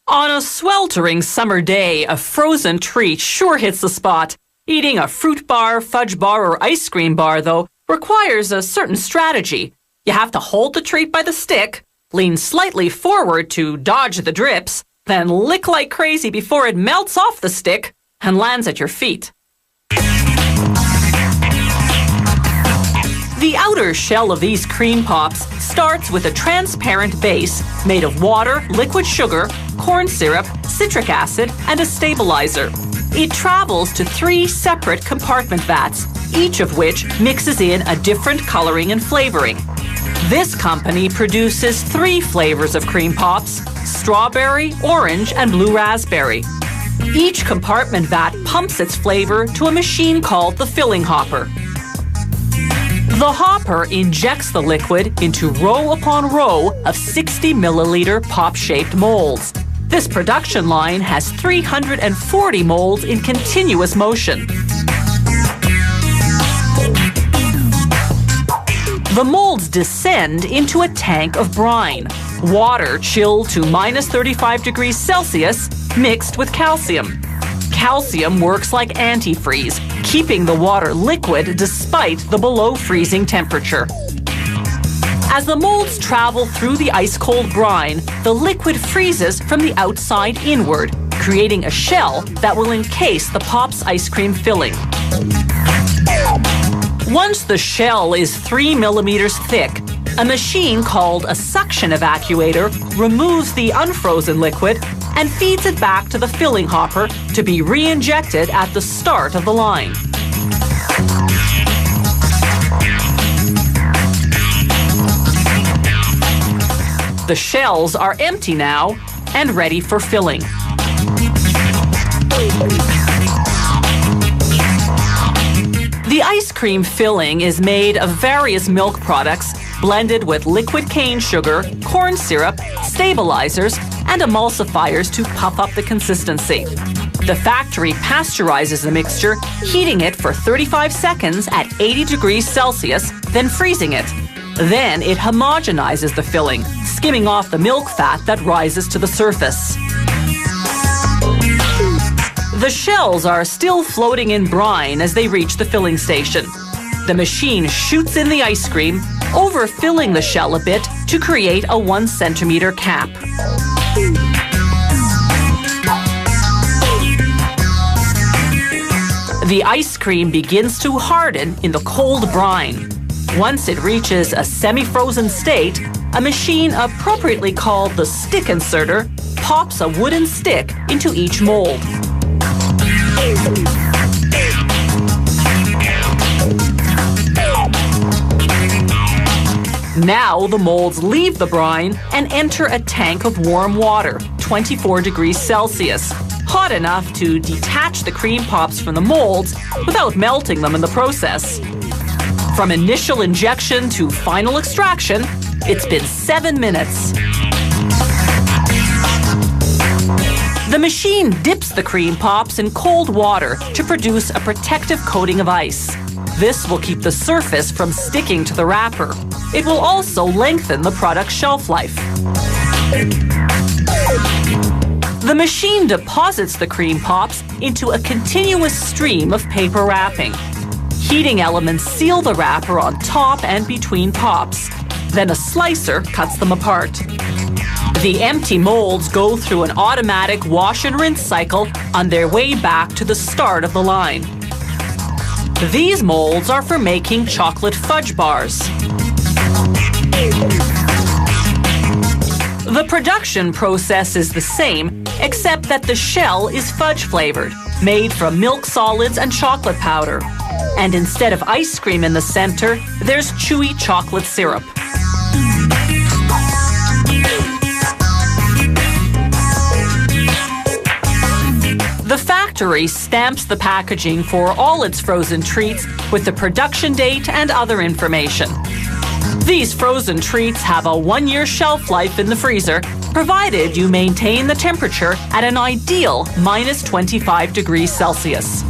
On a sweltering summer day, a frozen treat sure hits the spot. Eating a fruit bar, fudge bar, or ice cream bar, though, requires a certain strategy. You have to hold the treat by the stick, lean slightly forward to dodge the drips, then lick like crazy before it melts off the stick and lands at your feet. The outer shell of these cream pops starts with a transparent base made of water, liquid sugar, corn syrup, citric acid, and a stabilizer. It travels to 3 separate compartment vats, each of which mixes in a different coloring and flavoring. This company produces 3 flavors of cream pops: strawberry, orange, and blue raspberry. Each compartment vat pumps its flavor to a machine called the filling hopper. The hopper injects the liquid into row upon row of 60 milliliter pop-shaped molds. This production line has 340 molds in continuous motion. The molds descend into a tank of brine, water chilled to minus 35 degrees Celsius, mixed with calcium. Calcium works like antifreeze, keeping the water liquid despite the below freezing temperature. As the molds travel through the ice-cold brine, the liquid freezes from the outside inward, creating a shell that will encase the Pop's ice cream filling. Once the shell is 3 millimeters thick, a machine called a suction evacuator removes the unfrozen liquid and feeds it back to the filling hopper to be re-injected at the start of the line. The shells are empty now and ready for filling. The ice cream filling is made of various milk products blended with liquid cane sugar, corn syrup, stabilizers, and emulsifiers to puff up the consistency. The factory pasteurizes the mixture, heating it for 35 seconds at 80 degrees Celsius, then freezing it. Then it homogenizes the filling, skimming off the milk fat that rises to the surface. The shells are still floating in brine as they reach the filling station. The machine shoots in the ice cream, overfilling the shell a bit to create a 1 centimeter cap. The ice cream begins to harden in the cold brine. Once it reaches a semi-frozen state, a machine appropriately called the stick inserter pops a wooden stick into each mold. Now the molds leave the brine and enter a tank of warm water, 24 degrees Celsius, hot enough to detach the cream pops from the molds without melting them in the process. From initial injection to final extraction, it's been 7 minutes. The machine dips the cream pops in cold water to produce a protective coating of ice. This will keep the surface from sticking to the wrapper. It will also lengthen the product's shelf life. The machine deposits the cream pops into a continuous stream of paper wrapping. Heating elements seal the wrapper on top and between pops. Then a slicer cuts them apart. The empty molds go through an automatic wash and rinse cycle on their way back to the start of the line. These molds are for making chocolate fudge bars. The production process is the same, except that the shell is fudge flavored, made from milk solids and chocolate powder. And instead of ice cream in the center, there's chewy chocolate syrup. The factory stamps the packaging for all its frozen treats with the production date and other information. These frozen treats have a 1-year shelf life in the freezer, provided you maintain the temperature at an ideal minus 25 degrees Celsius.